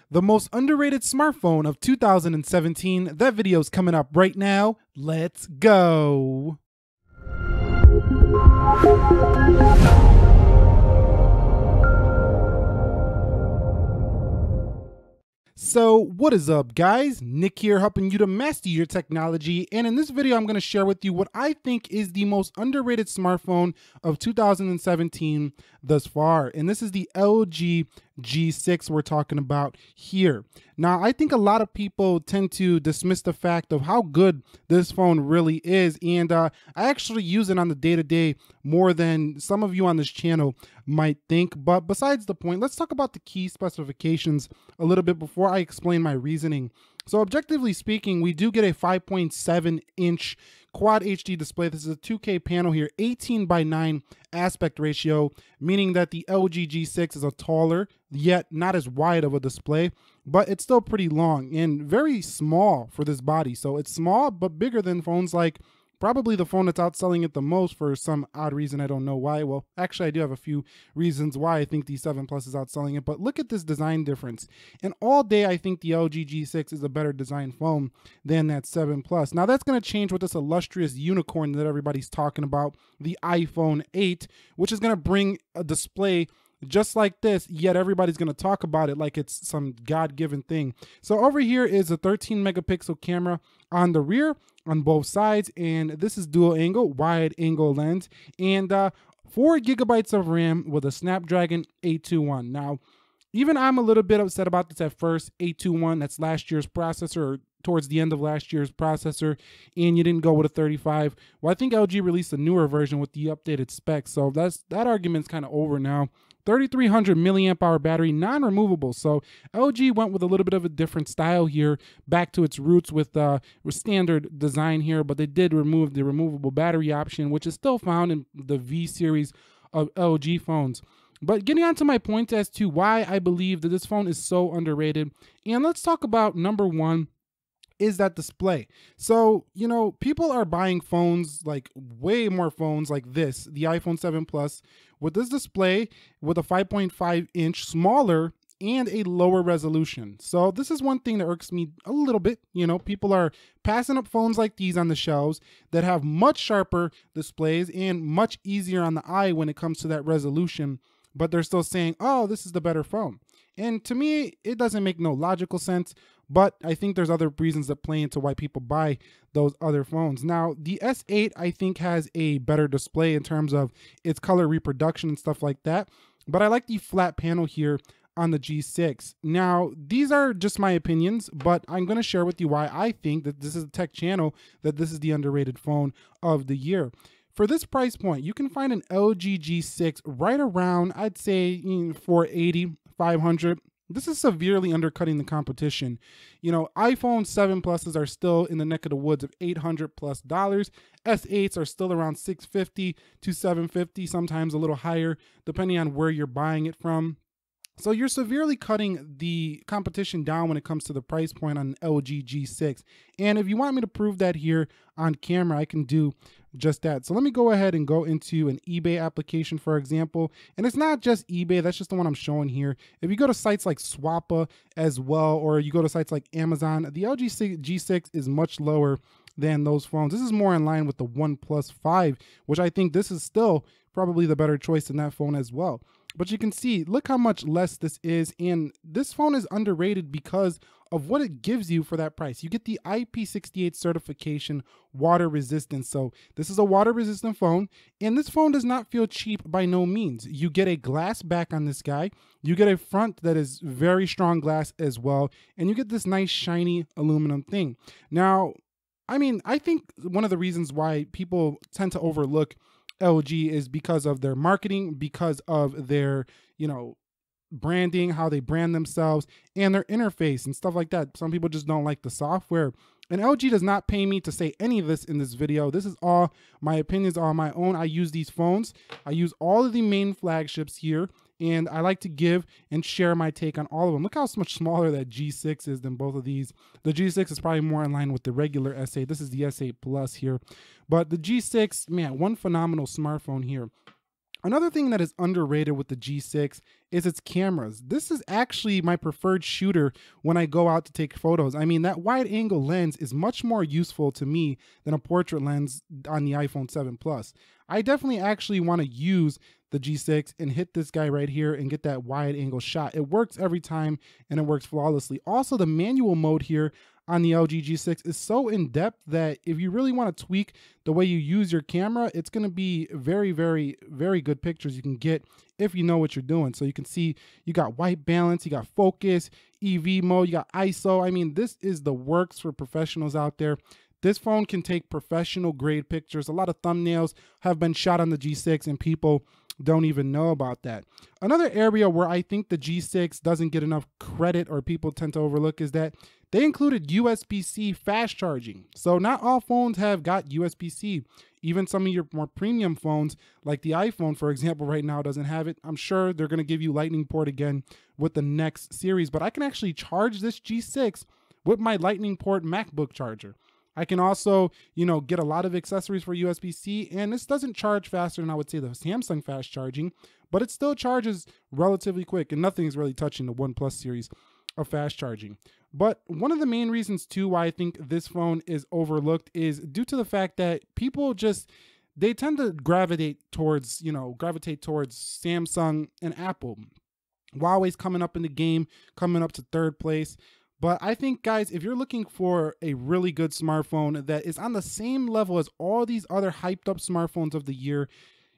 The most underrated smartphone of 2017. That video's coming up right now. Let's go. So what is up, guys? Nick here, helping you to master your technology, and in this video I'm going to share with you what I think is the most underrated smartphone of 2017 thus far, and this is the LG G6 we're talking about here. Now, I think a lot of people tend to dismiss the fact of how good this phone really is, and I actually use it on the day-to-day more than some of you on this channel might think. But besides the point, let's talk about the key specifications a little bit before I explain my reasoning. So objectively speaking, we do get a 5.7-inch Quad HD display. This is a 2K panel here, 18:9 aspect ratio, meaning that the LG G6 is a taller, yet not as wide of a display, but it's still pretty long and very small for this body. So it's small, but bigger than phones like probably the phone that's outselling it the most for some odd reason. I don't know why. Well, actually, I do have a few reasons why I think the 7 Plus is outselling it, but look at this design difference. And all day, I think the LG G6 is a better design phone than that 7 Plus. Now, that's going to change with this illustrious unicorn that everybody's talking about, the iPhone 8, which is going to bring a display just like this, yet everybody's going to talk about it like it's some God-given thing. So over here is a 13 megapixel camera on the rear on both sides, and this is dual angle, wide angle lens, and 4 gigabytes of RAM with a Snapdragon 821. Now, even I'm a little bit upset about this at first. 821, that's last year's processor, or towards the end of last year's processor, and you didn't go with a 35. Well, I think LG released a newer version with the updated specs, so that argument's kind of over now. 3300 milliamp hour battery, non-removable. So LG went with a little bit of a different style here, back to its roots with standard design here, but they did remove the removable battery option, which is still found in the V series of LG phones. But getting on to my point as to why I believe that this phone is so underrated, and let's talk about number one, is that display. So, you know, people are buying phones, like way more phones like this, the iPhone 7 Plus, with this display with a 5.5-inch smaller and a lower resolution. So this is one thing that irks me a little bit. You know, people are passing up phones like these on the shelves that have much sharper displays and much easier on the eye when it comes to that resolution, but they're still saying, oh, this is the better phone. And to me, it doesn't make no logical sense, but I think there's other reasons that play into why people buy those other phones. Now, the S8, I think, has a better display in terms of its color reproduction and stuff like that, but I like the flat panel here on the G6. Now, these are just my opinions, but I'm going to share with you why I think that this is a tech channel, that this is the underrated phone of the year. For this price point, you can find an LG G6 right around, I'd say, 480, 500. This is severely undercutting the competition. You know, iPhone 7 Pluses are still in the neck of the woods of $800 plus. S8s are still around $650 to $750, sometimes a little higher, depending on where you're buying it from. So you're severely cutting the competition down when it comes to the price point on LG G6. And if you want me to prove that here on camera, I can do just that. So let me go ahead and go into an eBay application, for example. And it's not just eBay, that's just the one I'm showing here. If you go to sites like Swappa as well, or you go to sites like Amazon, the LG G6 is much lower than those phones. This is more in line with the OnePlus 5, which I think this is still probably the better choice than that phone as well. But you can see, look how much less this is, and this phone is underrated because of what it gives you for that price. You get the IP68 certification, water resistant. So this is a water resistant phone, and this phone does not feel cheap by no means. You get a glass back on this guy. You get a front that is very strong glass as well, and you get this nice shiny aluminum thing. Now, I mean, I think one of the reasons why people tend to overlook LG is because of their marketing, because of their, you know, branding, how they brand themselves, and their interface and stuff like that. Some people just don't like the software. And LG does not pay me to say any of this in this video. This is all my opinions are my own. I use these phones. I use all of the main flagships here, and I like to give and share my take on all of them. Look how much smaller that G6 is than both of these. The G6 is probably more in line with the regular S8. This is the S8 Plus here. But the G6, man, one phenomenal smartphone here. Another thing that is underrated with the G6 is its cameras. This is actually my preferred shooter when I go out to take photos. I mean, that wide angle lens is much more useful to me than a portrait lens on the iPhone 7 Plus. I definitely actually want to use the G6 and hit this guy right here and get that wide angle shot. It works every time and it works flawlessly. Also, the manual mode here on the LG G6 is so in depth that if you really want to tweak the way you use your camera, it's going to be very, very, very good pictures you can get if you know what you're doing. So you can see you got white balance, you got focus, EV mode, you got ISO. I mean, this is the works for professionals out there. This phone can take professional grade pictures. A lot of thumbnails have been shot on the G6 and people don't even know about that. Another area where I think the G6 doesn't get enough credit or people tend to overlook is that they included USB-C fast charging. So not all phones have got USB-C. Even some of your more premium phones, like the iPhone, for example, right now doesn't have it. I'm sure they're going to give you Lightning port again with the next series, but I can actually charge this G6 with my Lightning port MacBook charger. I can also, get a lot of accessories for USB-C, and this doesn't charge faster than I would say the Samsung fast charging, but it still charges relatively quick, and nothing's really touching the OnePlus series of fast charging. But one of the main reasons too why I think this phone is overlooked is due to the fact that people they tend to gravitate towards Samsung and Apple. Huawei's coming up in the game, coming up to third place. But I think, guys, if you're looking for a really good smartphone that is on the same level as all these other hyped up smartphones of the year,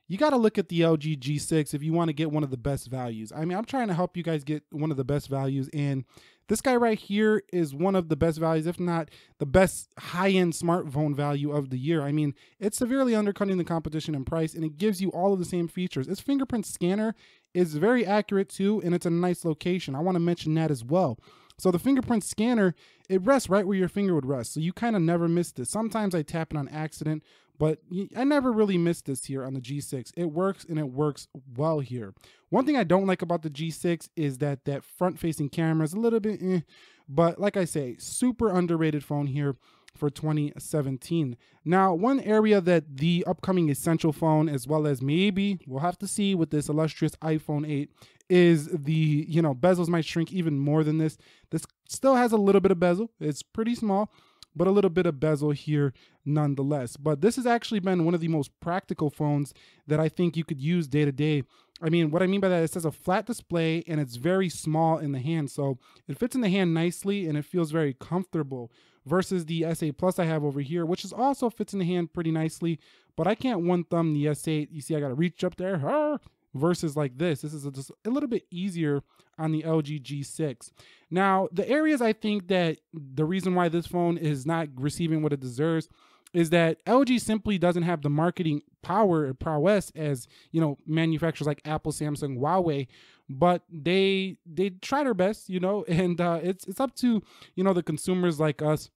you got to look at the LG G6 if you want to get one of the best values. I mean, I'm trying to help you guys get one of the best values, and this guy right here is one of the best values, if not the best high-end smartphone value of the year. I mean, it's severely undercutting the competition in price, and it gives you all of the same features. Its fingerprint scanner is very accurate too, and it's a nice location. I want to mention that as well. So the fingerprint scanner, it rests right where your finger would rest. So you kind of never miss this. Sometimes I tap it on accident, but I never really missed this here on the G6. It works, and it works well here. One thing I don't like about the G6 is that front-facing camera is a little bit but like I say, super underrated phone here for 2017. Now, one area that the upcoming Essential phone, as well as maybe we'll have to see with this illustrious iPhone 8, is the, bezels might shrink even more than this. This still has a little bit of bezel. It's pretty small, but a little bit of bezel here nonetheless. But this has actually been one of the most practical phones that I think you could use day to day. I mean, what I mean by that, it says a flat display and it's very small in the hand. So it fits in the hand nicely and it feels very comfortable versus the S8 Plus I have over here, which is also fits in the hand pretty nicely, but I can't one thumb the S8. You see, I got to reach up there versus like this. This is just a little bit easier on the LG G6. Now, the areas I think that the reason why this phone is not receiving what it deserves is that LG simply doesn't have the marketing power or prowess as, manufacturers like Apple, Samsung, Huawei, but they try their best, and it's up to, the consumers like us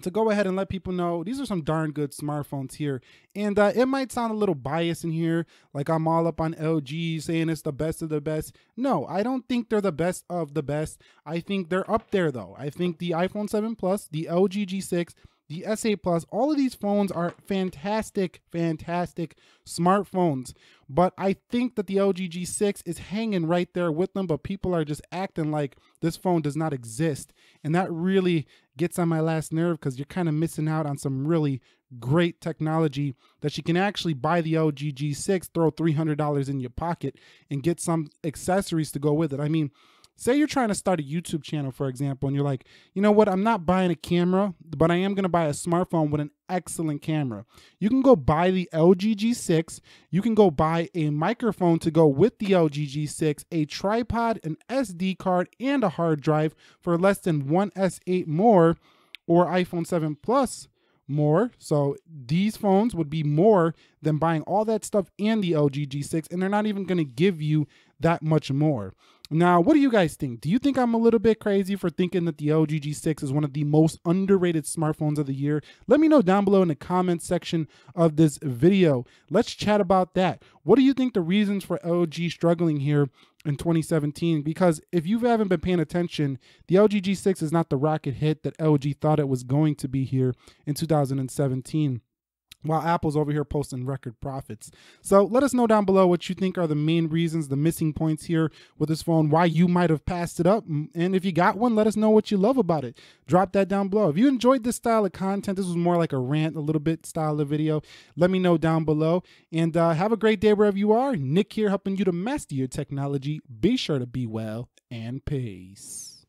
to go ahead and let people know these are some darn good smartphones here. And it might sound a little biased in here, like I'm all up on LG saying it's the best of the best. No, I don't think they're the best of the best. I think they're up there though. I think the iPhone 7 Plus, the LG G6, the S8 Plus, all of these phones are fantastic, fantastic smartphones. But I think that the LG G6 is hanging right there with them, but people are just acting like this phone does not exist. And that really gets on my last nerve because you're kind of missing out on some really great technology that you can actually buy the LG G6, throw $300 in your pocket, and get some accessories to go with it. I mean, say you're trying to start a YouTube channel, for example, and you're like, you know what, I'm not buying a camera, but I am going to buy a smartphone with an excellent camera. You can go buy the LG G6. You can go buy a microphone to go with the LG G6, a tripod, an SD card, and a hard drive for less than one S8 more or iPhone 7 Plus more. So these phones would be more than buying all that stuff and the LG G6, and they're not even going to give you that much more. Now, what do you guys think? Do you think I'm a little bit crazy for thinking that the LG G6 is one of the most underrated smartphones of the year? Let me know down below in the comments section of this video. Let's chat about that. What do you think the reasons for LG struggling here in 2017? Because if you haven't been paying attention, the LG G6 is not the rocket hit that LG thought it was going to be here in 2017. while Apple's over here posting record profits. So let us know down below what you think are the main reasons, the missing points here with this phone, why you might have passed it up. And if you got one, let us know what you love about it. Drop that down below. If you enjoyed this style of content, this was more like a rant, a little bit style of video, let me know down below. And have a great day wherever you are. Nick here, helping you to master your technology. Be sure to be well, and peace.